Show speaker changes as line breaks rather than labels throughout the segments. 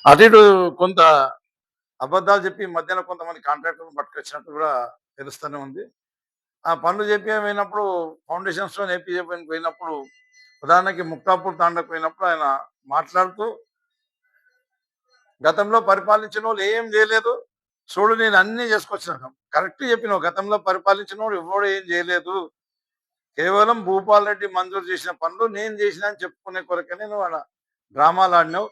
అటు ఇటు కొంత అబద్ధాలు చెప్పి ఈ మధ్యన కొంతమంది కాంట్రాక్టర్‌లను పట్టుకొచ్చినట్టు కూడా తెలుస్తూనే ఉంది. ఆ పనులు పోయినప్పుడు ఫౌండేషన్ స్టోన్ ఏపీయడానికి పోయినప్పుడు ఉదాహరణకి ముక్తాపూర్ తాండాకు పోయినప్పుడు ఆయన మాట్లాడుతూ గతంలో పరిపాలించినోళ్ళు ఏం చేయలేదు. చూడు నేను అన్నీ చేసుకొచ్చినాను. కరెక్ట్ చెప్పినావు. గతంలో పరిపాలించినోడు ఎవ్వడు ఏం చేయలేదు. కేవలం భూపాల్ రెడ్డి మంజూరు చేసిన పనులు నేను చేసినా అని చెప్పుకునే కొరకనే నువ్వు ఆడ డ్రామాలాడినావు.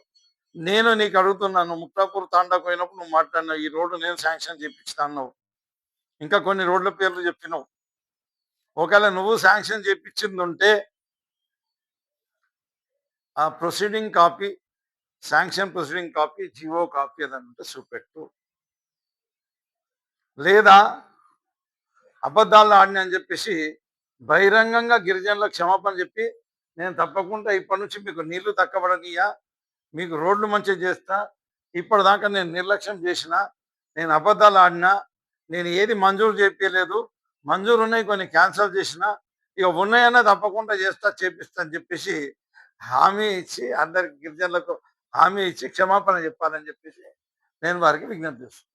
నేను నీకు అడుగుతున్నాను, ముక్తాపూర్ తాండాకు పోయినప్పుడు నువ్వు మాట్లాడినావు. ఈ రోడ్డు నేను శాంక్షన్ చేపించినా అన్నావు. ఇంకా కొన్ని రోడ్ల పేర్లు చెప్పినావు. ఒకవేళ నువ్వు శాంక్షన్ చేపించిందుంటే ఆ proceeding copy, sanction proceeding copy, GO copy ఏదంటే చూపెట్టు. లేదా అబద్ధాలు ఆడినా అని చెప్పేసి బహిరంగంగా గిరిజనులకు క్షమాపణ చెప్పి నేను తప్పకుండా ఇప్పటి నుంచి మీకు నీళ్లు తక్కబడనియా, మీకు రోడ్లు మంచిగా చేస్తా, ఇప్పటిదాకా నేను నిర్లక్ష్యం చేసిన, నేను అబద్ధాలు ఆడినా, నేను ఏది మంజూరు చేపించలేదు, మంజూరు ఉన్నాయి కొన్ని క్యాన్సిల్ చేసిన, ఇక ఉన్నాయన్నా తప్పకుండా చేస్తా చేపిస్తా అని చెప్పేసి హామీ ఇచ్చి అందరికి గిరిజనులకు హామీ ఇచ్చి క్షమాపణ చెప్పాలని చెప్పేసి నేను వారికి విజ్ఞప్తి చేస్తాను.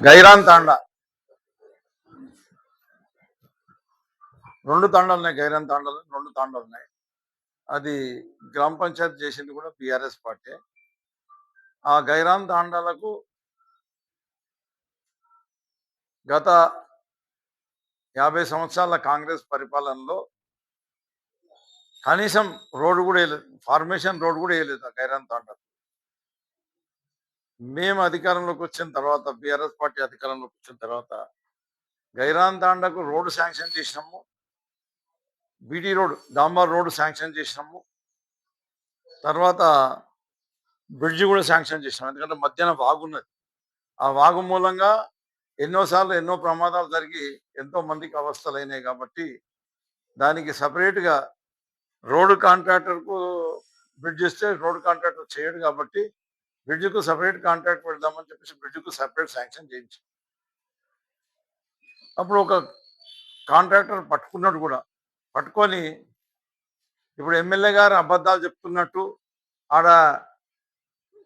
గైరాన్ తాండా 2 తాండాలు ఉన్నాయి. గైరాన్ తాండాలు 2 తాండాలు ఉన్నాయి. అది గ్రామ పంచాయతీ చేసింది కూడా బీఆర్ఎస్ పార్టీ. ఆ గైరాన్ తాండాలకు గత 50 సంవత్సరాల కాంగ్రెస్ పరిపాలనలో కనీసం రోడ్డు కూడా వేయలేదు. ఫార్మేషన్ రోడ్డు కూడా వేయలేదు ఆ గైరాన్ తాండాకు. మేము అధికారంలోకి వచ్చిన తర్వాత, బీఆర్ఎస్ పార్టీ అధికారంలోకి వచ్చిన తర్వాత గైరాన్ తాండాకు రోడ్డు శాంక్షన్ చేసినాము. బీటీ రోడ్, డాంబర్ రోడ్డు శాంక్షన్ చేసినాము. తర్వాత బ్రిడ్జి కూడా శాంక్షన్ చేసినాం. ఎందుకంటే మధ్యాహ్నం వాగున్నది. ఆ వాగు మూలంగా ఎన్నోసార్లు ఎన్నో ప్రమాదాలు జరిగి ఎంతో మందికి అవస్థలు అయినాయి కాబట్టి దానికి సపరేట్గా రోడ్డు కాంట్రాక్టర్కు బ్రిడ్జ్ ఇస్తే రోడ్డు కాంట్రాక్టర్ చేయడు కాబట్టి బ్రిడ్జ్కు సపరేట్ కాంట్రాక్ట్ పెడదామని చెప్పేసి బ్రిడ్జ్కు సపరేట్ శాంక్షన్ చేయించి అప్పుడు ఒక కాంట్రాక్టర్ పట్టుకున్నాడు కూడా. పట్టుకొని ఇప్పుడు ఎమ్మెల్యే గారు అబద్ధాలు చెప్తున్నట్టు ఆడ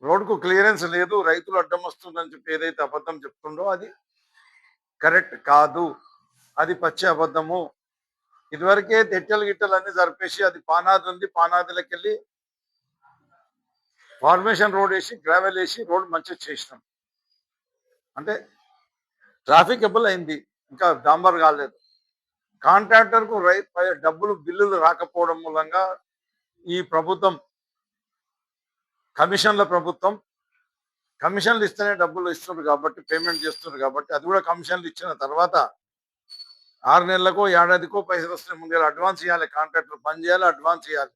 రోడ్డుకు క్లియరెన్స్ లేదు, రైతులు అడ్డం వస్తుందని చెప్పి ఏదైతే అబద్ధం చెప్తుండో అది కరెక్ట్ కాదు, అది పచ్చి అబద్ధము. ఇదివరకే తెట్టెలు గిట్టెలు అన్ని జరిపేసి అది పానాది ఉంది, పానాదిలోకి వెళ్ళి ఫార్మేషన్ రోడ్ వేసి గ్రావెల్ వేసి రోడ్ మంచిగా చేసినాం. అంటే ట్రాఫికబుల్ అయింది, ఇంకా డాంబర్ కాలేదు. కాంట్రాక్టర్కు డబ్బులు బిల్లులు రాకపోవడం మూలంగా ఈ ప్రభుత్వం కమిషన్ల ప్రభుత్వం, కమిషన్లు ఇస్తేనే డబ్బులు ఇస్తున్నారు కాబట్టి, పేమెంట్ చేస్తున్నారు కాబట్టి, అది కూడా కమిషన్లు ఇచ్చిన తర్వాత 6 నెలలకో ఏడాదికో పైసలు వస్తున్నాయి. ముందు అడ్వాన్స్ ఇవ్వాలి, కాంట్రాక్టర్ పని చేయాలి, అడ్వాన్స్ ఇవ్వాలి.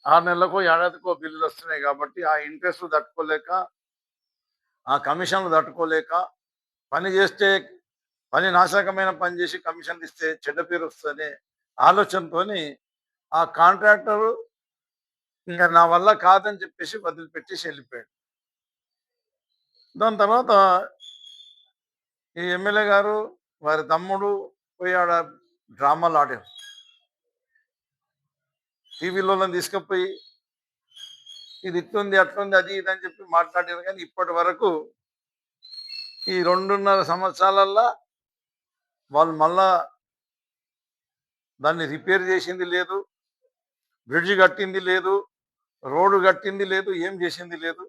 6 నెలలకో ఏడాదికో బిల్లులు వస్తున్నాయి కాబట్టి ఆ ఇంట్రెస్ట్ తట్టుకోలేక, ఆ కమిషన్లు తట్టుకోలేక పని చేస్తే పని నాశనకమైన పని చేసి కమిషన్లు ఇస్తే చెడ్డ పేరు వస్తుందనే ఆలోచనతో ఆ కాంట్రాక్టరు ఇంకా నా వల్ల కాదని చెప్పేసి వదిలిపెట్టేసి వెళ్ళిపోయాడు. దాని తర్వాత ఈ ఎమ్మెల్యే గారు వారి తమ్ముడు పోయి ఆడ డ్రామాలు ఆడారు. టీవీలో తీసుకుపోయి ఇది ఇట్లుంది అట్లుంది అది ఇది అని చెప్పి మాట్లాడారు. కానీ ఇప్పటి వరకు ఈ 2.5 సంవత్సరాలల్లో వాళ్ళు మళ్ళా దాన్ని రిపేర్ చేసింది లేదు, బ్రిడ్జి కట్టింది లేదు, రోడ్డు కట్టింది లేదు, ఏం చేసింది లేదు.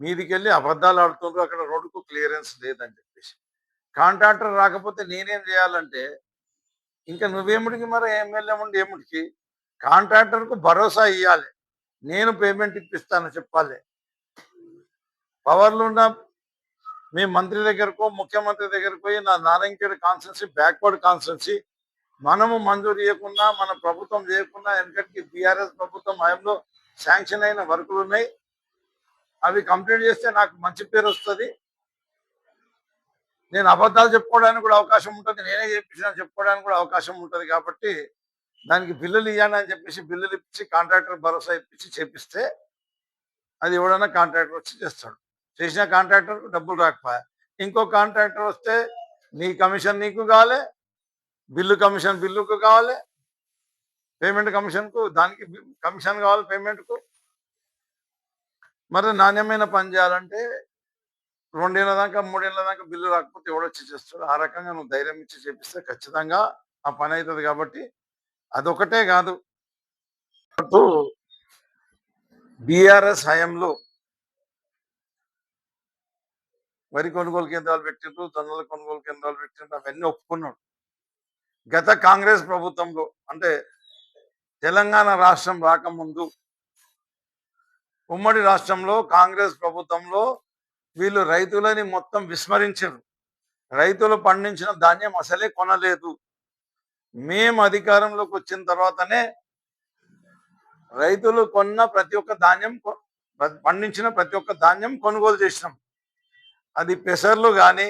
మీదికెళ్ళి అబద్ధాలు ఆడుతుండ్రు, అక్కడ రోడ్డుకు క్లియరెన్స్ లేదని చెప్పేసి. కాంట్రాక్టర్ రాకపోతే నేనేం చేయాలంటే ఇంకా నువ్వేముడికి మరి ఎమ్మెల్యే ఉండి ఏముడికి? కాంట్రాక్టర్కు భరోసా ఇవ్వాలి, నేను పేమెంట్ ఇప్పిస్తాను చెప్పాలి. పవర్లు ఉన్న మీ మంత్రి దగ్గరకో ముఖ్యమంత్రి దగ్గరకు పోయి నా నారాయణఖేడ్ కాన్స్టిట్యున్సీ బ్యాక్వర్డ్ కాన్స్టిట్యున్సీ, మనము మంజూరు చేయకుండా మన ప్రభుత్వం చేయకుండా ఎందుకంటే బీఆర్ఎస్ ప్రభుత్వం హయాంలో శాంక్షన్ అయిన వర్కులు ఉన్నాయి, అవి కంప్లీట్ చేస్తే నాకు మంచి పేరు వస్తుంది, నేను అబద్ధాలు చెప్పుకోవడానికి కూడా అవకాశం ఉంటుంది, నేనే చేపించిన చెప్పుకోవడానికి కూడా అవకాశం ఉంటుంది కాబట్టి దానికి బిల్లులు ఇవ్వండి అని చెప్పేసి బిల్లులు ఇప్పించి కాంట్రాక్టర్ భరోసా ఇప్పించి చేపిస్తే అది ఎవడన్నా కాంట్రాక్టర్ వచ్చి చేస్తాడు. చేసిన కాంట్రాక్టర్కు డబ్బులు రాకపోయా, ఇంకో కాంట్రాక్టర్ వస్తే నీ కమిషన్ నీకు కావాలి, బిల్లు కమిషన్ బిల్లుకు కావాలి, పేమెంట్ కమిషన్కు దానికి కమిషన్ కావాలి పేమెంట్కు. మరి నాణ్యమైన పని చేయాలంటే 2 ఏళ్ల దాకా 3 ఏళ్ల దాకా బిల్లు రాకపోతే ఎవడొచ్చి చేస్తాడు? ఆ రకంగా నువ్వు ధైర్యం ఇచ్చి చేపిస్తే ఖచ్చితంగా ఆ పని అవుతుంది. కాబట్టి అదొకటే కాదు, బీఆర్ఎస్ హయాంలో వరి కొనుగోలు కేంద్రాలు పెట్టిండ్రు, జొన్నల కొనుగోలు కేంద్రాలు పెట్టిండ్రు, అవన్నీ ఒప్పుకున్నాడు. గత కాంగ్రెస్ ప్రభుత్వంలో అంటే తెలంగాణ రాష్ట్రం రాకముందు ఉమ్మడి రాష్ట్రంలో కాంగ్రెస్ ప్రభుత్వంలో వీళ్ళు రైతులని మొత్తం విస్మరించారు. రైతులు పండించిన ధాన్యం అసలే కొనలేదు. మేము అధికారంలోకి వచ్చిన తర్వాతనే రైతులు కొన్న ప్రతి ఒక్క ధాన్యం పండించిన ప్రతి ఒక్క ధాన్యం కొనుగోలు చేసినాం. అది పెసర్లు కానీ,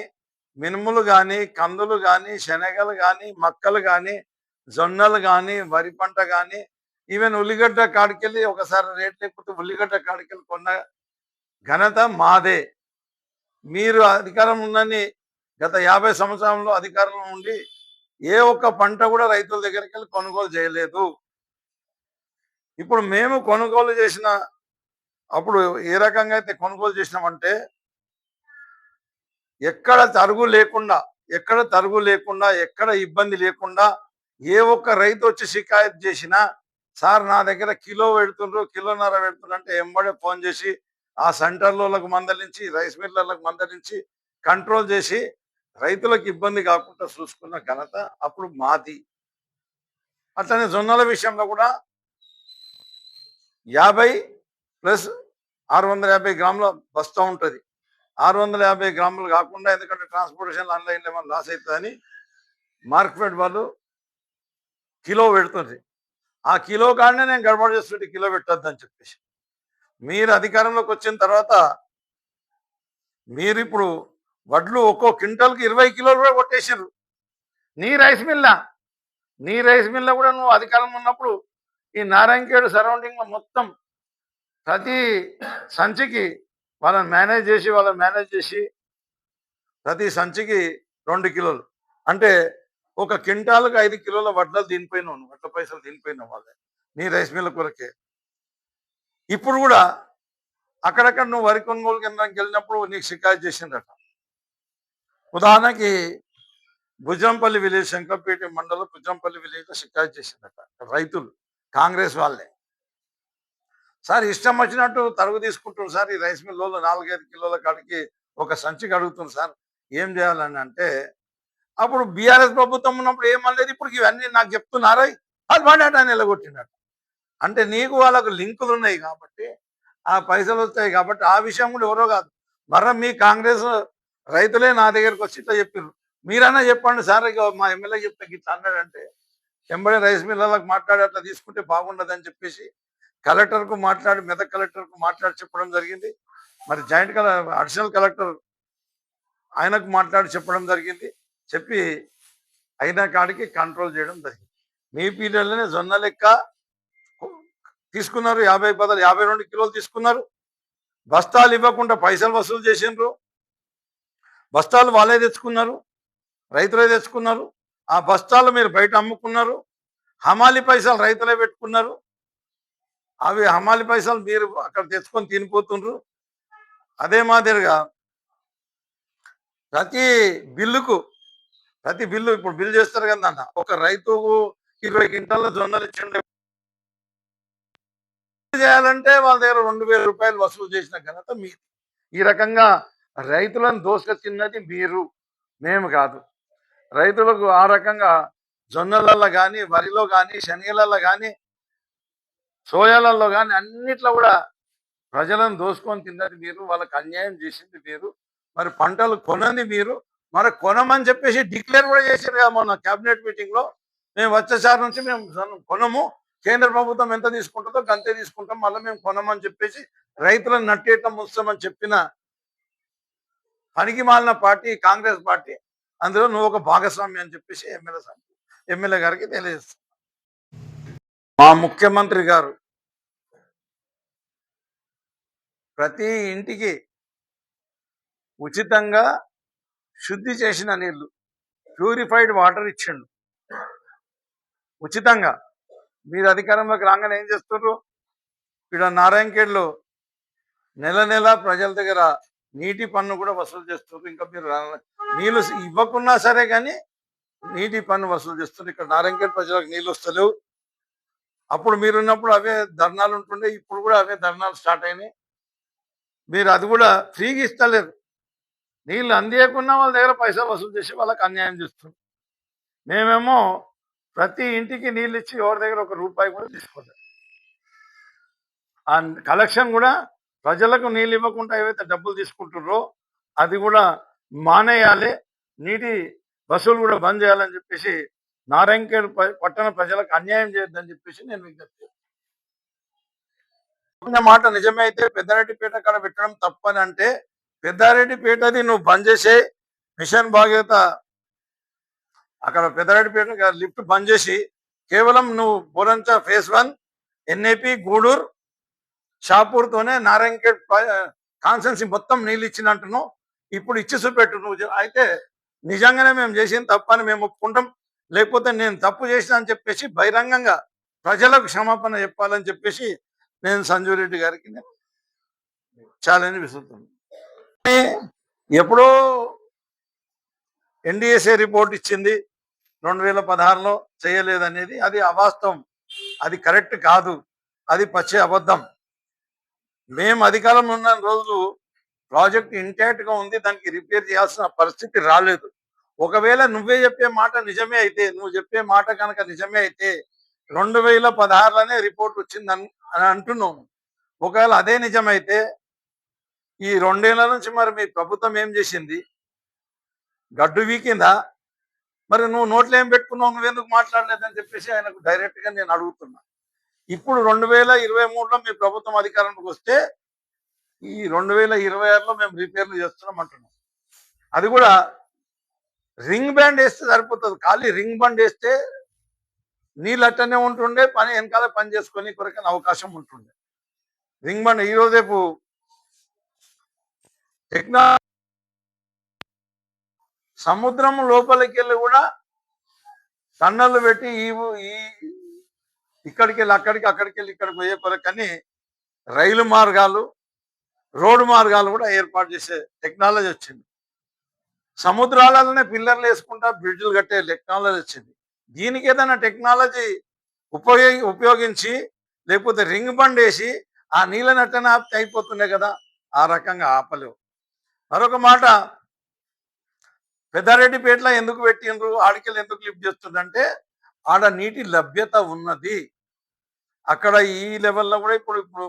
మినుములు కానీ, కందులు కానీ, శనగలు కానీ, మక్కలు కానీ, జొన్నలు కానీ, వరి పంట కానీ, ఈవెన్ ఉల్లిగడ్డ కాడికెళ్ళి ఒకసారి రేట్ లేకపోతే ఉల్లిగడ్డ కాడికెళ్ళి కొన్న ఘనత మాదే. మీరు అధికారం ఉందని గత 50 సంవత్సరంలో అధికారంలో ఉండి ఏ ఒక్క పంట కూడా రైతుల దగ్గరికి వెళ్ళి కొనుగోలు చేయలేదు. ఇప్పుడు మేము కొనుగోలు చేసిన అప్పుడు ఏ రకంగా అయితే కొనుగోలు చేసినామంటే ఎక్కడ తరుగు లేకుండా ఎక్కడ ఇబ్బంది లేకుండా ఏ ఒక్క రైతు వచ్చి షికాయత్ చేసినా, సార్ నా దగ్గర కిలో పెడుతుండ్రు, కిలోన్నర పెడుతుండ్రు అంటే ఎంబడే ఫోన్ చేసి ఆ సెంటర్లకు మందలించి, రైస్ మిల్లర్లకు మందలించి కంట్రోల్ చేసి రైతులకు ఇబ్బంది కాకుండా చూసుకున్న ఘనత అప్పుడు మాది. అట్లనే జొన్నల విషయంలో కూడా 50 ప్లస్ 650 గ్రాముల బస్తా ఉంటుంది. 650 గ్రాములు కాకుండా, ఎందుకంటే ట్రాన్స్పోర్టేషన్ ఆన్లైన్లో ఏమైనా లాస్ అవుతుందని మార్కెట్ వాళ్ళు కిలో పెడుతుంది. ఆ కిలో కాడనే నేను గడబడి చేస్తుంటే కిలో పెట్టొద్దని చెప్పేసి మీరు అధికారంలోకి వచ్చిన తర్వాత మీరు ఇప్పుడు వడ్లు ఒక్కో క్వింటల్కి 20 కిలోలు కూడా కొట్టేసారు. నీ రైస్ మిల్ల కూడా నువ్వు అధికారంలో ఉన్నప్పుడు ఈ నారాయణఖేడ్ సరౌండింగ్లో మొత్తం ప్రతి సంచికి వాళ్ళని మేనేజ్ చేసి ప్రతి సంచికి 2 కిలోలు అంటే ఒక క్వింటాల్కి 5 కిలోల వడ్లు దీనిపోయినావు, వడ్ల పైసలు దీనిపోయినావు వాళ్ళే నీ రైస్ మిల్ల కొరకే. ఇప్పుడు కూడా అక్కడక్కడ నువ్వు వరి కొనుగోలు కేంద్రానికి వెళ్ళినప్పుడు నీకు షికాయత్ చేసిందట. ఉదాహరణకి భుజంపల్లి విలేజ్, శంకర్పేట మండలం భుజంపల్లి విలేజ్లో షికాయత్ చేసిందట రైతులు, కాంగ్రెస్ వాళ్ళే. సార్ ఇష్టం వచ్చినట్టు తరుగు తీసుకుంటున్నారు సార్, ఈ రైస్ మిల్ 4-5 కిలోల కాడికి ఒక సంచికి అడుగుతుంది సార్, ఏం చేయాలని అంటే అప్పుడు బీఆర్ఎస్ ప్రభుత్వం ఉన్నప్పుడు ఏమనలేదు. ఇప్పుడు ఇవన్నీ నాకు చెప్తున్నారా, అది పడేట నిలగొట్టినట్టు. అంటే నీకు వాళ్ళకు లింకులు ఉన్నాయి కాబట్టి ఆ పైసలు వస్తాయి కాబట్టి ఆ విషయం కూడా ఎవరో కాదు, మర్ర మీ కాంగ్రెస్ రైతులే నా దగ్గరకు వచ్చి ఇట్లా చెప్పారు. మీరన్నా చెప్పండి సార్, ఇక మా ఎమ్మెల్యే చెప్తే ఇట్లా అన్నాడంటే ఎంబడే రైస్ మిల్లర్లకు మాట్లాడి అట్లా తీసుకుంటే బాగుండదని చెప్పేసి కలెక్టర్కు మాట్లాడి, మెదక్ కలెక్టర్కు మాట్లాడి చెప్పడం జరిగింది. మరి అడిషనల్ కలెక్టర్ ఆయనకు మాట్లాడి చెప్పడం జరిగింది. చెప్పి అయినా కాడికి కంట్రోల్ చేయడం జరిగింది. మీ పీరియడ్లోనే జొన్న లెక్క తీసుకున్నారు, 50 బదులు 52 కిలోలు తీసుకున్నారు. బస్తాలు ఇవ్వకుండా పైసలు వసూలు చేసిండ్రు. బస్తాలు వాళ్ళే తెచ్చుకున్నారు, రైతులే తెచ్చుకున్నారు. ఆ బస్తాలు మీరు బయట అమ్ముకున్నారు. హమాలి పైసలు రైతులే పెట్టుకున్నారు. అవి హమాలి పైసలు మీరు అక్కడ తెచ్చుకొని తినిపోతుండ్రు. అదే మాదిరిగా ప్రతి బిల్లు ఇప్పుడు బిల్లు చేస్తారు కదన్న, ఒక రైతుకు 20 క్వింటాల జొన్నలు ఇచ్చిండే చేయాలంటే వాళ్ళ దగ్గర 2,000 రూపాయలు వసూలు చేసిన ఘనత మీది. ఈ రకంగా రైతులను దోసుక తిన్నది మీరు, మేము కాదు. రైతులకు ఆ రకంగా జొన్నలలో కానీ, వరిలో కానీ, శనగలలో కానీ, సోయాలలో కానీ అన్నిట్లో కూడా ప్రజలను దోసుకొని తిన్నది మీరు, వాళ్ళకి అన్యాయం చేసింది మీరు. మరి పంటలు కొనని మీరు, మరి కొనమని చెప్పేసి డిక్లేర్ కూడా చేశారు కదా మొన్న క్యాబినెట్ మీటింగ్లో. మేము వచ్చేసారి నుంచి మేము కొనము, కేంద్ర ప్రభుత్వం ఎంత తీసుకుంటుందో అంతే తీసుకుంటాం, మళ్ళీ మేము కొనమని చెప్పేసి రైతులను నట్టేయటం వస్తామని చెప్పిన పనికి మాలిన పార్టీ కాంగ్రెస్ పార్టీ. అందులో నువ్వు ఒక భాగస్వామి అని చెప్పేసి ఎమ్మెల్యే గారికి తెలియజేస్తాను. మా ముఖ్యమంత్రి గారు ప్రతి ఇంటికి ఉచితంగా శుద్ధి చేసిన నీళ్లు, ప్యూరిఫైడ్ వాటర్ ఇచ్చిండు ఉచితంగా. మీరు అధికారంలోకి రాగానే ఏం చేస్తున్నారు, ఇక్కడ నారాయణఖేడ్లో నెల నెల ప్రజల దగ్గర నీటి పన్ను కూడా వసూలు చేస్తున్నారు. ఇంకా మీరు నీళ్ళు ఇవ్వకున్నా సరే కానీ నీటి పన్ను వసూలు చేస్తున్నారు. ఇక్కడ నారాయణఖేడ్ ప్రజలకు నీళ్ళు వస్తలేవు. అప్పుడు మీరున్నప్పుడు అవే ధర్నాలు ఉంటుండే, ఇప్పుడు కూడా అవే ధర్నాలు స్టార్ట్ అయినాయి. మీరు అది కూడా ఫ్రీగా ఇస్తలేరు. నీళ్ళు అందియకున్నా వాళ్ళ దగ్గర పైసలు వసూలు చేసి వాళ్ళకి అన్యాయం చేస్తుంది. మేమేమో ప్రతి ఇంటికి నీళ్ళు ఇచ్చి ఎవరి దగ్గర ఒక రూపాయి కూడా తీసుకోలేదు. ఆ కలెక్షన్ కూడా ప్రజలకు నీళ్ళు ఇవ్వకుండా ఏవైతే డబ్బులు తీసుకుంటున్నారో అది కూడా మానేయాలి, నీటి వసూలు కూడా బంద్ చేయాలని చెప్పేసి నారాయణఖేడ్ పట్టణ ప్రజలకు అన్యాయం చేయొద్దని చెప్పేసి నేను విజ్ఞప్తి. మాట నిజమే అయితే పెద్దారెడ్డిపేట కాడ పెట్టడం తప్పని అంటే, పెద్దారెడ్డిపేటది నువ్వు బంద్ చేసే మిషన్ బాధ్యత అక్కడ పెద్దారెడ్డిపేట లిఫ్ట్ బంద్ చేసి కేవలం నువ్వు బోరంచ ఫేజ్ 1 ఎన్ఏపి గూడూరు షాపూర్తోనే నారాయణఖేడ్ కాన్సెన్సీ మొత్తం నీళ్ళు ఇచ్చినట్టును ఇప్పుడు ఇచ్చి చూపెట్టు. నువ్వు అయితే నిజంగానే మేము చేసింది తప్పని మేము ఒప్పుకుంటాం, లేకపోతే నేను తప్పు చేసిన అని చెప్పేసి బహిరంగంగా ప్రజలకు క్షమాపణ చెప్పాలని చెప్పేసి నేను సంజీవ్ రెడ్డి గారికి ఛాలెంజ్ విసురుతున్నాను. ఎప్పుడో ఎన్డీఎస్ఏ రిపోర్ట్ ఇచ్చింది 2016లో చేయలేదనేది అది అవాస్తవం, అది కరెక్ట్ కాదు, అది పచ్చి అబద్ధం. మేము అధికారంలో ఉన్న రోజులు ప్రాజెక్ట్ ఇంటాక్ట్ గా ఉంది, దానికి రిపేర్ చేయాల్సిన పరిస్థితి రాలేదు. ఒకవేళ నువ్వే చెప్పే మాట నిజమే అయితే, నువ్వు చెప్పే మాట కనుక నిజమే అయితే 2016లోనే రిపోర్ట్ వచ్చింది అని అంటున్నావు. ఒకవేళ అదే నిజమైతే ఈ 2 ఏళ్ల నుంచి మరి మీ ప్రభుత్వం ఏం చేసింది? గడ్డు వీకిందా? మరి నువ్వు నోట్లో ఏం పెట్టుకున్నావు, నువ్వెందుకు మాట్లాడలేదని చెప్పేసి ఆయనకు డైరెక్ట్ గా నేను అడుగుతున్నా. ఇప్పుడు 2023లో మీ ప్రభుత్వం అధికారంలోకి వస్తే ఈ 2026లో మేము రిపేర్లు చేస్తున్నాం అంటున్నాం. అది కూడా రింగ్ బ్యాండ్ వేస్తే సరిపోతుంది. ఖాళీ రింగ్ బండ్ వేస్తే నీళ్ళు అట్టనే ఉంటుండే, పని వెనకాల పని చేసుకొని కొరకని అవకాశం ఉంటుండే. రింగ్ బండ్ ఈ రోజేపు టెక్నాలజీ సముద్రం లోపలికి వెళ్ళి కూడా టన్నలు పెట్టి ఈ ఇక్కడికి వెళ్ళి అక్కడికి, అక్కడికి వెళ్ళి ఇక్కడికి పోయే కొరకని రైలు మార్గాలు, రోడ్డు మార్గాలు కూడా ఏర్పాటు చేసే టెక్నాలజీ వచ్చింది. సముద్రాలలోనే పిల్లర్లు వేసుకుంటా బ్రిడ్జ్లు కట్టే టెక్నాలజీ వచ్చింది. దీనికి ఏదైనా టెక్నాలజీ ఉపయోగించి లేకపోతే రింగ్ బండ్ వేసి ఆ నీళ్ళ నట్టన ఆపితే అయిపోతుండే కదా, ఆ రకంగా ఆపలేవు. మరొక మాట, పెద్దారెడ్డిపేటలో ఎందుకు పెట్టిండ్రు, ఆడికెళ్ళి ఎందుకు లిఫ్ట్ చేస్తుందంటే ఆడ నీటి లభ్యత ఉన్నది. అక్కడ ఈ లెవెల్లో కూడా ఇప్పుడు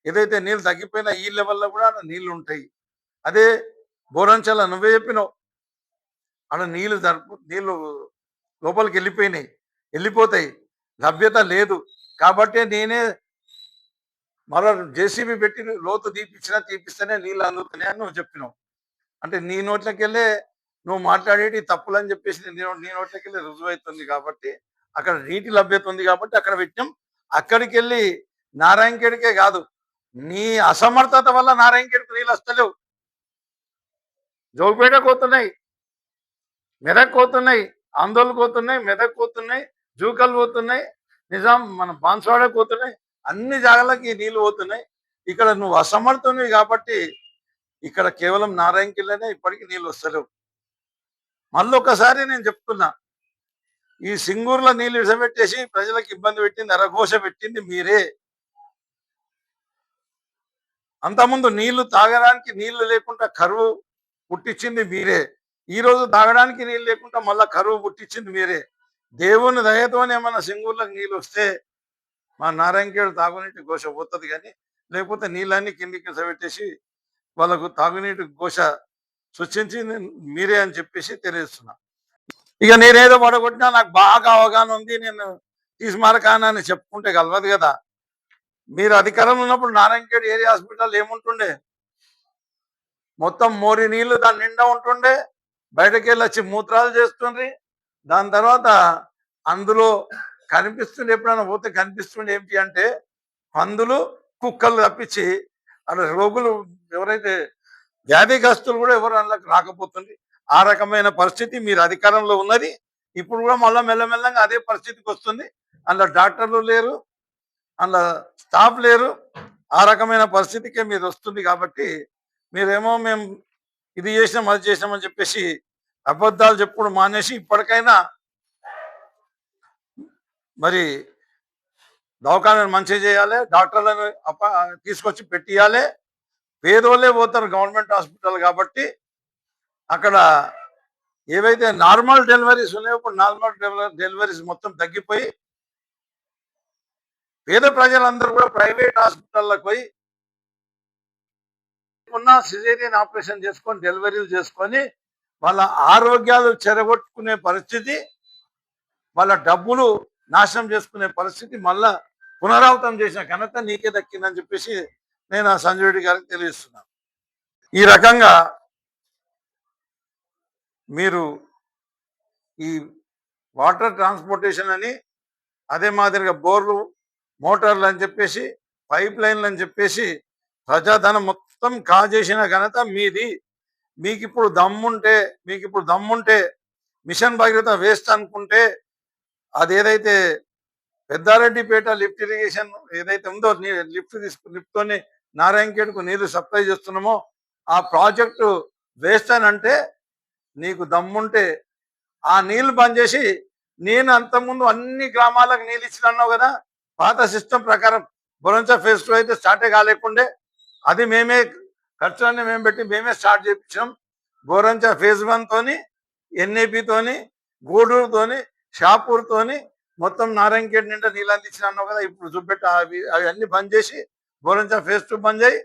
ఏదైతే నీళ్ళు తగ్గిపోయినా ఈ లెవెల్లో కూడా ఆడ నీళ్ళు ఉంటాయి. అదే బోరంచల నువ్వే చెప్పినావు, ఆడ నీళ్ళు లోపలికి వెళ్ళిపోతాయి, లభ్యత లేదు. కాబట్టి నేనే మరో జేసీబీ పెట్టి లోతు తీపిస్తేనే నీళ్ళు అందుతున్నాయి అని నువ్వు చెప్పినావు. అంటే నీ నోట్లకి వెళ్ళే నువ్వు మాట్లాడేటి తప్పులని చెప్పేసి నీ నోట్లకి వెళ్ళి రుజువైతుంది. కాబట్టి అక్కడ నీటి లభ్యత ఉంది కాబట్టి అక్కడ పెట్టాం. అక్కడికి వెళ్ళి నారాయణఖేడ్కే కాదు, నీ అసమర్థత వల్ల నారాయణఖేడ్కి నీళ్ళు వస్తలేవు. జోగుపేటకు పోతున్నాయి, మెదక్ పోతున్నాయి, ఆందోళనకు పోతున్నాయి, మెదక్ పోతున్నాయి, జూకల్ పోతున్నాయి, నిజాం మన బాన్స్వాడకు పోతున్నాయి, అన్ని జాగాలకి నీళ్లు పోతున్నాయి. ఇక్కడ నువ్వు అసమర్థునివి కాబట్టి ఇక్కడ కేవలం నారాయణఖేడ్లోనే ఇప్పటికీ నీళ్ళు వస్తలేవు. మళ్ళొకసారి నేను చెప్తున్నా, ఈ సింగూరులో నీళ్ళు ఇడసబెట్టేసి ప్రజలకు ఇబ్బంది పెట్టింది, అరఘోష పెట్టింది మీరే. అంతకుముందు నీళ్లు తాగడానికి నీళ్లు లేకుండా కరువు పుట్టించింది మీరే. ఈరోజు తాగడానికి నీళ్ళు లేకుండా మళ్ళా కరువు పుట్టించింది మీరే. దేవుని దయతోనే ఏమన్నా సింగూరులకు నీళ్ళు వస్తే మా నారాయణఖేడ్ తాగునీటి ఘోష పోతుంది, కానీ లేకపోతే నీళ్ళన్నీ కిందికి పెట్టేసి వాళ్ళకు తాగునీటి ఘోష సృష్టించి మీరే అని చెప్పేసి తెలియజేస్తున్నా. ఇక నేనేదో పడగొట్టినా నాకు బాగా అవగాహన ఉంది, నేను తీసుమారకానా అని చెప్పుకుంటే కలవదు కదా. మీరు అధికారంలో ఉన్నప్పుడు నారాయణఖేడ్ ఏరియా హాస్పిటల్ ఏముంటుండే, మొత్తం మోరి నీళ్లు దాని నిండా ఉంటుండే, బయటకు వెళ్ళి వచ్చి మూత్రాలు చేస్తుండ్రి. దాని తర్వాత అందులో కనిపిస్తుండే, ఎప్పుడైనా పోతే కనిపిస్తుండే ఏంటి అంటే పందులు, కుక్కలు తప్పించి అలా రోగులు ఎవరైతే వ్యాధిగ్రస్తులు కూడా ఎవరు అందులోకి రాకపోతుంది. ఆ రకమైన పరిస్థితి మీరు అధికారంలో ఉన్నది. ఇప్పుడు కూడా మళ్ళీ మెల్లమెల్లంగా అదే పరిస్థితికి వస్తుంది. అందులో డాక్టర్లు లేరు, అందులో స్టాఫ్ లేరు, ఆ రకమైన పరిస్థితికే మీరు వస్తుంది కాబట్టి మీరేమో మేము ఇది చేసినాం అది చేసినామని చెప్పేసి అబద్ధాలు చెప్పుడు మానేసి ఇప్పటికైనా మరి దవాఖానాను మంచిగా చేయాలి, డాక్టర్లను తీసుకొచ్చి పెట్టియాలి. పేదోళ్ళే పోతారు గవర్నమెంట్ హాస్పిటల్ కాబట్టి అక్కడ ఏవైతే నార్మల్ డెలివరీస్ ఉన్నాయో ఇప్పుడు నార్మల్ డెలివరీస్ మొత్తం తగ్గిపోయి పేద ప్రజలందరూ కూడా ప్రైవేట్ హాస్పిటల్లకు పోయి ఉన్న సిజేరియన్ ఆపరేషన్ చేసుకొని డెలివరీలు చేసుకొని వాళ్ళ ఆరోగ్యాలు చెరగొట్టుకునే పరిస్థితి, వాళ్ళ డబ్బులు నాశనం చేసుకునే పరిస్థితి మళ్ళా పునరావృతం చేసిన ఘనత నీకే దక్కిందని చెప్పేసి నేను ఆ సంజయ్ రెడ్డి గారికి తెలియజేస్తున్నాను. ఈ రకంగా మీరు ఈ వాటర్ ట్రాన్స్పోర్టేషన్ అని, అదే మాదిరిగా బోర్లు మోటార్లు అని చెప్పేసి, పైప్ లైన్లు అని చెప్పేసి ప్రజాధనం మొత్తం కాజేసిన ఘనత మీది. మీకు ఇప్పుడు దమ్ముంటే మిషన్ భగీరథ వేస్ట్ అనుకుంటే అది ఏదైతే పెద్దారెడ్డిపేట లిఫ్ట్ ఇరిగేషన్ ఏదైతే ఉందో లిఫ్ట్తోని నారాయణఖేడ్కు నీళ్లు సప్లై చేస్తున్నామో ఆ ప్రాజెక్టు వేస్ట్ అని అంటే నీకు దమ్ముంటే ఆ నీళ్లు బంద్ చేసి, నేను అంతకుముందు అన్ని గ్రామాలకు నీళ్ళు ఇచ్చినన్నావు కదా, పాత సిస్టమ్ ప్రకారం బొరంచ ఫేజ్ 2 అయితే స్టార్టే కాలేకుండే, అది మేమే ఖర్చులన్నీ మేము పెట్టి మేమే స్టార్ట్ చేయించాం. బోరంచ ఫేజ్ 1 తోని, ఎన్ఏపితోని, గూడూరుతోని, షాపూర్తోని మొత్తం నారాయణఖేడ్ నిండా నీళ్ళు అందించిన అన్నావు కదా. ఇప్పుడు చూపెట్ట అవన్నీ బంద్ చేసి బోరంచ ఫేజ్ 2 బంద్ చేయి,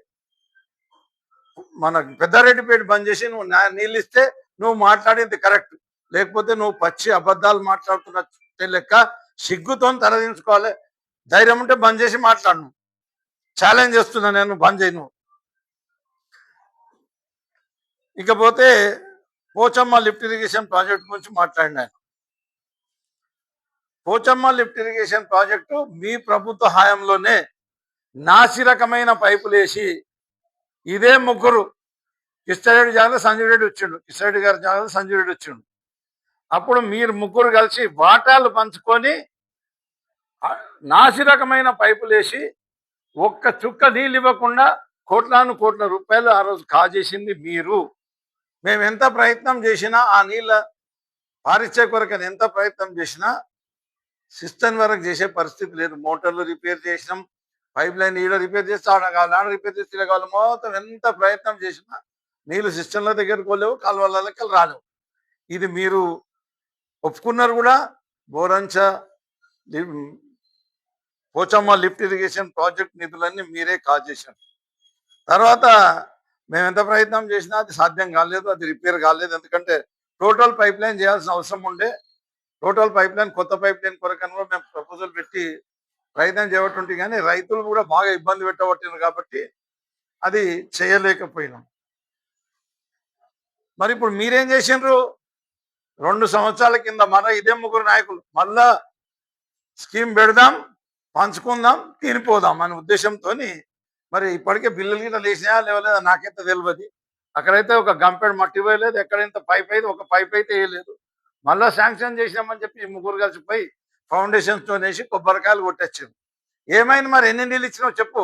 మన పెద్దారెడ్డిపేట బంద్ చేసి నువ్వు నీళ్ళు ఇస్తే నువ్వు మాట్లాడింది కరెక్ట్. లేకపోతే నువ్వు పచ్చి అబద్ధాలు మాట్లాడుతున్న లెక్క. సిగ్గుతో తలదించుకోవాలి. ధైర్యం ఉంటే బంద్ చేసి మాట్లాడను. ఛాలెంజ్ చేస్తున్నా నేను, బంద్ చేయను. ఇకపోతే పోచమ్మ లిఫ్ట్ ఇరిగేషన్ ప్రాజెక్ట్ గురించి మాట్లాడినాను. పోచమ్మ లిఫ్ట్ ఇరిగేషన్ ప్రాజెక్టు మీ ప్రభుత్వ హయాంలోనే నాసిరకమైన పైపులు వేసి ఇదే ముగ్గురు, కిష్టరెడ్డి జాగ్రత్త సంజయ్ రెడ్డి వచ్చిండు, కిష్టరెడ్డి గారి జాగ్రత్త సంజయ్ రెడ్డి వచ్చిండు. అప్పుడు మీరు ముగ్గురు కలిసి వాటాలు పంచుకొని నాసిరకమైన పైపులు వేసి ఒక్క చుక్క నీళ్ళు ఇవ్వకుండా కోట్ల రూపాయలు ఆ రోజు కాజేసింది మీరు. మేము ఎంత ప్రయత్నం చేసినా ఆ నీళ్ళ పారిచ్చే కొరకని ఎంత ప్రయత్నం చేసినా సిస్టమ్ వరకు చేసే పరిస్థితి లేదు. మోటార్లు రిపేర్ చేసినాం, పైప్ లైన్ ఈడ రిపేర్ చేస్తే ఆడ రిపేర్ చేస్తే కావాలి. మొత్తం ఎంత ప్రయత్నం చేసినా నీళ్ళు సిస్టంల దగ్గరకు పోలేవు, కాలువలకి రాలేవు. ఇది మీరు ఒప్పుకున్నారు కూడా. Borancha Pochamma lift irrigation project నిధులన్నీ మీరే కాజేశారు. తర్వాత మేము ఎంత ప్రయత్నం చేసినా అది సాధ్యం కాలేదు, అది రిపేర్ కాలేదు. ఎందుకంటే టోటల్ పైప్ లైన్ చేయాల్సిన అవసరం ఉండే. టోటల్ పైప్ లైన్, కొత్త పైప్ లైన్ కొరకని కూడా మేము ప్రపోజల్ పెట్టి ప్రయత్నం చేయబట్టుంటే కానీ రైతులు కూడా బాగా ఇబ్బంది పెట్టబట్టినారు కాబట్టి అది చేయలేకపోయినాం. మరి ఇప్పుడు మీరేం చేసిండ్రు? 2 సంవత్సరాల కింద మన ఇదే ముగ్గురు నాయకులు మళ్ళా స్కీమ్ పెడదాం, పంచుకుందాం, తినిపోదాం అనే ఉద్దేశంతో మరి ఇప్పటికే బిల్లులు గిట్ల లేచినాయా లేవలేదా నాకైతే తెలియదు. అక్కడైతే ఒక గంపెడు మట్టి వేయలేదు, ఎక్కడైతే పైప్ అయితే ఒక పైప్ అయితే వేయలేదు. మళ్ళా శాంక్షన్ చేసినామని చెప్పి ఈ ముగ్గురు కలిసిపోయి ఫౌండేషన్స్తో వేసి కొబ్బరికాయలు కొట్టొచ్చారు. ఏమైంది మరి? ఎన్ని నీళ్ళు ఇచ్చినావు చెప్పు.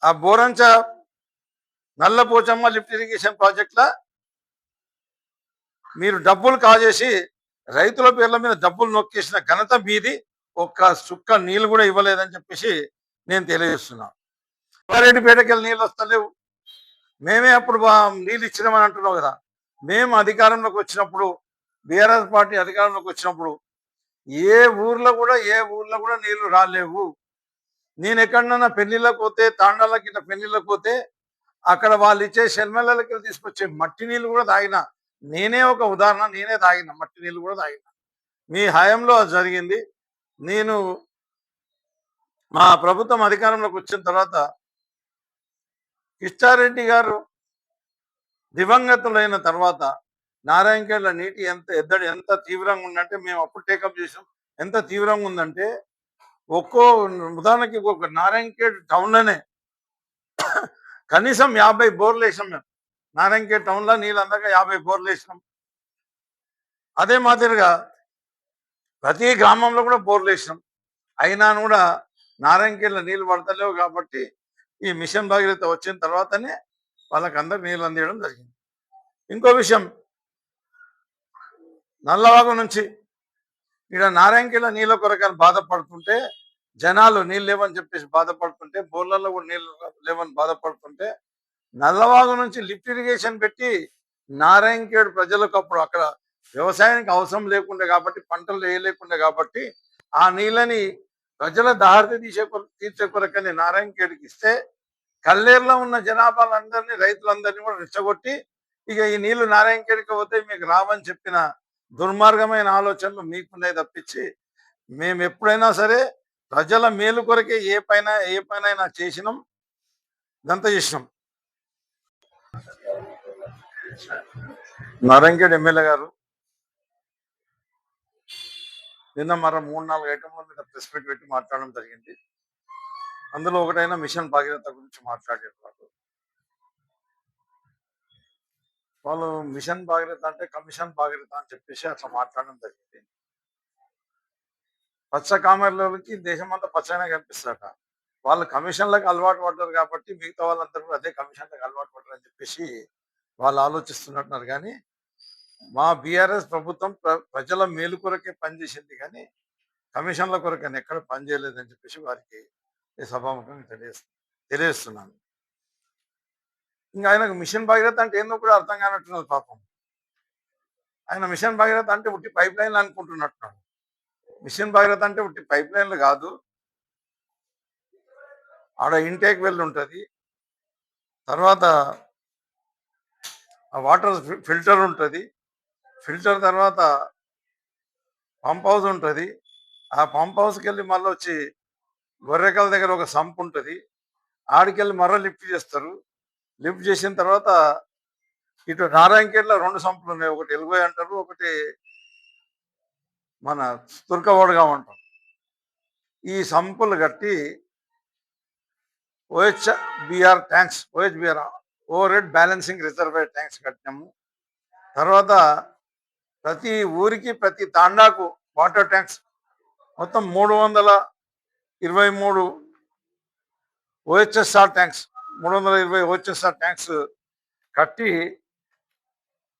ఆ బోరంచ నల్ల పోచమ్మ లిఫ్ట్ ఇరిగేషన్ ప్రాజెక్టులో మీరు డబ్బులు కాజేసి రైతుల పేర్ల మీద డబ్బులు నొక్కేసిన ఘనత మీది. ఒక్క సుక్క నీళ్ళు కూడా ఇవ్వలేదని చెప్పేసి నేను తెలియజేస్తున్నా. రెడ్డిపేటకి వెళ్ళి నీళ్ళు వస్తలేవు, మేమే అప్పుడు నీళ్ళు ఇచ్చినామని అంటున్నావు కదా. మేము అధికారంలోకి వచ్చినప్పుడు, బీఆర్ఎస్ పార్టీ అధికారంలోకి వచ్చినప్పుడు ఏ ఊర్లో కూడా నీళ్లు రాలేవు. నేను ఎక్కడన్నా పెళ్లిళ్ళకి పోతే, తాండాలకి ఇట్లా పెళ్లిళ్ళకి పోతే అక్కడ వాళ్ళు ఇచ్చే షెల్మెళ్ళకి తీసుకొచ్చే మట్టి నీళ్ళు కూడా తాగిన. నేనే ఒక ఉదాహరణ, నేనే తాగిన మట్టి నీళ్ళు కూడా తాగిన. మీ హయాంలో అది జరిగింది. నేను మా ప్రభుత్వం అధికారంలోకి వచ్చిన తర్వాత కిష్టారెడ్డి గారు దివంగతులైన తర్వాత నారాయణఖేడ్ల నీటి ఎద్దడి ఎంత తీవ్రంగా ఉందంటే మేము అప్పుడు టేకప్ చేసాం. ఎంత తీవ్రంగా ఉందంటే ఉదాహరణకి ఒక నారాయణఖేడ్ టౌన్లోనే కనీసం 50 బోర్లు వేసాం మేము. నారాయణఖేడ్ టౌన్లో నీళ్ళు అందక 50 బోర్లు వేసినాం. అదే మాదిరిగా ప్రతి గ్రామంలో కూడా బోర్లు వేసినాం. అయినా కూడా నారాయణఖేడ్లో నీళ్లు పడతలేవు కాబట్టి ఈ మిషన్ భగీరథ వచ్చిన తర్వాతనే వాళ్ళకందరూ నీళ్ళు అందించడం జరిగింది. ఇంకో విషయం, నల్లవాగు నుంచి ఇక్కడ నారాయణఖేడ్లో నీళ్ళ కొరకని బాధపడుతుంటే, జనాలు నీళ్ళు లేవని చెప్పేసి బాధపడుతుంటే, బోర్లలో కూడా నీళ్ళు లేవని బాధపడుతుంటే, నల్లవాగు నుంచి లిఫ్ట్ ఇరిగేషన్ పెట్టి నారాయణఖేడ్ ప్రజలకు అప్పుడు అక్కడ వ్యవసాయానికి అవసరం లేకుండా కాబట్టి, పంటలు వేయలేకుండా కాబట్టి, ఆ నీళ్ళని ప్రజల దారిని తీర్చే కొరకని నారాయణఖేడ్కి ఇస్తే, కల్లేరులో ఉన్న జనాభాలందరినీ, రైతులందరినీ కూడా రెచ్చగొట్టి ఇక ఈ నీళ్లు నారాయణఖేడ్కి పోతే మీకు రావని చెప్పిన దుర్మార్గమైన ఆలోచనలు మీకున్నాయి తప్పించి, మేము ఎప్పుడైనా సరే ప్రజల మేలు కొరకే ఏ పైన చేసినాం, ఇదంతా చేసినాం. నారాయణఖేడ్ ఎమ్మెల్యే గారు నిన్న మరో 3-4 ఐటమ్ల మీద ప్రెస్ మీట్ పెట్టి మాట్లాడడం జరిగింది. అందులో ఒకటైనా మిషన్ భగీరథ గురించి మాట్లాడారు. వాళ్ళు మిషన్ భగీరథ అంటే కమిషన్ భగీరథ అని చెప్పేసి అట్లా మాట్లాడడం జరిగింది. పచ్చ కామెర్లకి దేశం అంతా పచ్చగా కనిపిస్తారట. వాళ్ళు కమిషన్లకు అలవాటు పడ్డారు కాబట్టి మిగతా వాళ్ళందరూ కూడా అదే కమిషన్లకు అలవాటు పడ్డారు అని చెప్పేసి వాళ్ళు ఆలోచిస్తున్నట్టున్నారు. కానీ మా బీఆర్ఎస్ ప్రభుత్వం ప్రజల మేలు కొరకే పనిచేసింది, కానీ కమిషన్ల కొరకని ఎక్కడ పనిచేయలేదని చెప్పేసి వారికి ఈ సభాముఖంగా తెలియజేస్తున్నాను. ఇంకా ఆయనకు మిషన్ భగీరథ అంటే ఏందో కూడా అర్థం కానట్టున్నది పాపం. ఆయన మిషన్ భగీరథ అంటే ఉట్టి పైప్ లైన్లు అనుకుంటున్నట్టున్నాడు. మిషన్ భగీరథ అంటే ఉట్టి పైప్ లైన్లు కాదు, ఆడ ఇంటేక్ వెల్ ఉంటుంది, తర్వాత ఆ వాటర్ ఫిల్టర్ ఉంటుంది, ఫిల్టర్ తర్వాత పంప్ హౌస్ ఉంటుంది, ఆ పంప్ హౌస్కి వెళ్ళి మళ్ళీ వచ్చి గొర్రెకల దగ్గర ఒక సంప్ ఉంటుంది, ఆడికెళ్ళి మరో లిఫ్ట్ చేస్తారు. లిఫ్ట్ చేసిన తర్వాత ఇటు నారాయణఖేడ్లో 2 సంపులు ఉన్నాయి, ఒకటి ఎలుగోయ్ అంటారు, ఒకటి మన తుర్కవాడుగా ఉంటాం. ఈ సంపులు కట్టి OHBR tanks, over head balancing reservoir tanks కట్టినాము. తర్వాత ప్రతి ఊరికి ప్రతి తాండాకు వాటర్ ట్యాంక్స్ మొత్తం 323 ఓహెచ్ఎస్ఆర్ ట్యాంక్స్, 320 ఓహెచ్ఎస్ఆర్ ట్యాంక్స్ కట్టి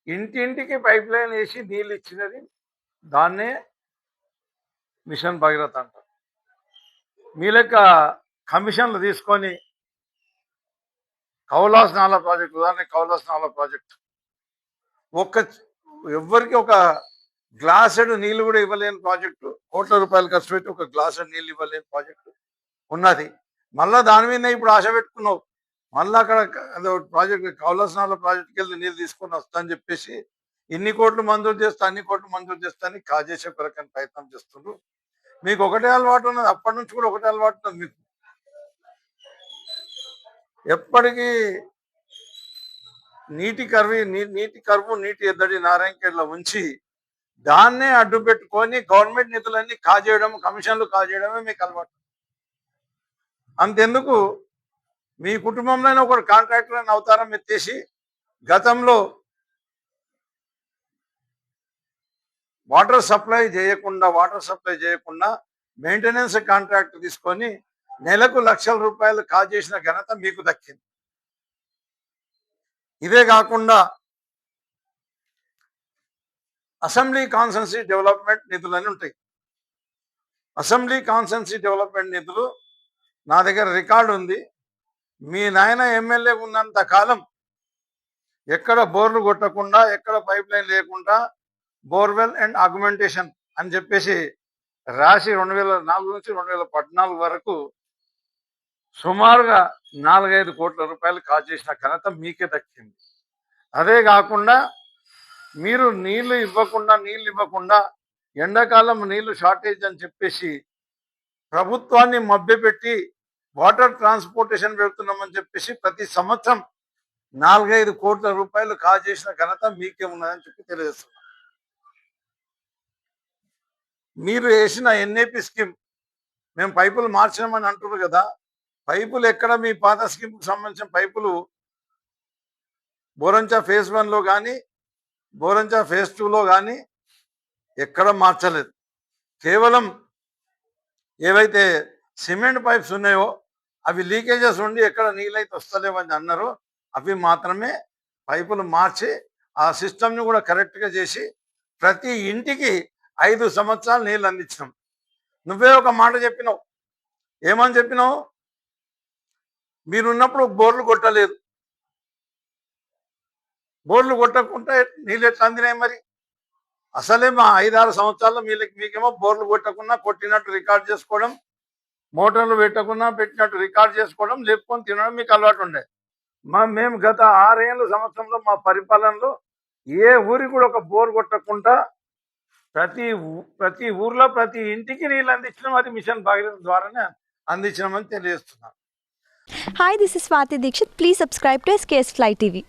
ఇంటింటికి పైప్ లైన్ వేసి నీళ్ళు ఇచ్చినది, దాన్నే మిషన్ భగీరథ అంటారు. మీ లెక్క కమిషన్లు తీసుకొని కౌలాస్ నాలా ప్రాజెక్టు, ఉదాహరణకి కౌలాస్ నాలా ప్రాజెక్టు ఎవ్వరికి ఒక గ్లాసెడ్ నీళ్ళు కూడా ఇవ్వలేని ప్రాజెక్టు, కోట్ల రూపాయలు ఖర్చు పెట్టి ఒక గ్లాసెడ్ నీళ్ళు ఇవ్వలేని ప్రాజెక్టు ఉన్నది. మళ్ళా దాని మీద ఇప్పుడు ఆశ పెట్టుకున్నావు, మళ్ళీ అక్కడ అదే ప్రాజెక్ట్ కౌలాస్ నాలా ప్రాజెక్టుకి వెళ్ళి నీళ్ళు తీసుకొని వస్తా అని చెప్పేసి ఇన్ని కోట్లు మంజూరు చేస్తా, అన్ని కోట్లు మంజూరు చేస్తా అని కాజేసే కొరకని ప్రయత్నం చేస్తుండ్రు. మీకు ఒకటే అలవాటు ఉన్నది, అప్పటి నుంచి కూడా ఒకటే అలవాటు ఉన్నది మీకు. ఎప్పటికీ నీటి ఎద్దడి నారాయణఖేడ్లో ఉంచి దాన్నే అడ్డు పెట్టుకొని గవర్నమెంట్ నిధులన్నీ కాజేయడం, కమిషన్లు కాజేయడమే మీకు అలవాటు. అంతెందుకు, మీ కుటుంబంలోనే ఒకరు కాంట్రాక్టర్ అని అవతారం ఎత్తేసి గతంలో వాటర్ సప్లై చేయకుండా మెయింటెనెన్స్ కాంట్రాక్ట్ తీసుకొని నెలకు లక్షల రూపాయలు కాజేసిన ఘనత మీకు దక్కింది. ఇదే కాకుండా అసెంబ్లీ కాన్స్టిట్యుయెన్సీ డెవలప్మెంట్ నిధులని ఉంటాయి. అసెంబ్లీ కాన్స్టిట్యుయెన్సీ డెవలప్మెంట్ నిధులు నా దగ్గర రికార్డు ఉంది. మీ నాయన ఎమ్మెల్యే ఉన్నంత కాలం ఎక్కడ బోర్లు కొట్టకుండా, ఎక్కడ పైప్ లైన్ లేకుండా బోర్వెల్ అండ్ ఆగ్మెంటేషన్ అని చెప్పేసి రాసి 2004 నుంచి 2014 వరకు సుమారుగా 4-5 కోట్ల రూపాయలు కాజేసిన ఘనత మీకే దక్కింది. అదే కాకుండా మీరు నీళ్లు ఇవ్వకుండా ఎండాకాలం నీళ్లు షార్టేజ్ అని చెప్పేసి ప్రభుత్వాన్ని మభ్యపెట్టి వాటర్ ట్రాన్స్పోర్టేషన్ పెడుతున్నామని చెప్పేసి ప్రతి సంవత్సరం 4-5 కోట్ల రూపాయలు కాజేసిన ఘనత మీకే ఉన్నదని చెప్పి తెలియజేస్తున్నాం. మీరు వేసిన ఎన్ఏపి స్కీమ్, మేము పైపులు మార్చినామని అంటున్నారు కదా, పైపులు ఎక్కడ మీ పాత స్కీమ్కి సంబంధించిన పైపులు బోరంచా ఫేజ్ 1లో కానీ బోరంచా ఫేజ్ 2లో కానీ ఎక్కడ మార్చలేదు. కేవలం ఏవైతే సిమెంట్ పైప్స్ ఉన్నాయో అవి లీకేజెస్ ఉండి ఎక్కడ నీళ్ళైతే వస్తలేవని అన్నారు. అవి మాత్రమే పైపులు మార్చి ఆ సిస్టమ్ని కూడా కరెక్ట్గా చేసి ప్రతి ఇంటికి 5 సంవత్సరాలు నీళ్ళు అందించినాం. నువ్వే ఒక మాట చెప్పినావు. ఏమని చెప్పినావు? మీరున్నప్పుడు బోర్లు కొట్టలేదు. బోర్లు కొట్టకుండా నీళ్ళు ఎట్లా అందినాయి మరి? అసలే మా 5-6 సంవత్సరాల్లో మీకేమో బోర్లు కొట్టకుండా కొట్టినట్టు రికార్డ్ చేసుకోవడం, మోటార్లు పెట్టకుండా పెట్టినట్టు రికార్డ్ చేసుకోవడం, లేపుకొని తినడం మీకు అలవాటు ఉండే. మేము గత 6 ఏళ్ళ సంవత్సరంలో మా పరిపాలనలో ఏ ఊరికి కూడా ఒక బోర్ కొట్టకుండా ప్రతి ఊర్లో ప్రతి ఇంటికి నీళ్ళు అందించడం, అది మిషన్ భాగీరథ ద్వారానే అందించడం అని తెలియజేస్తున్నాను.
Hi, this is Swati Dikshit. Please subscribe to SKS Fly TV.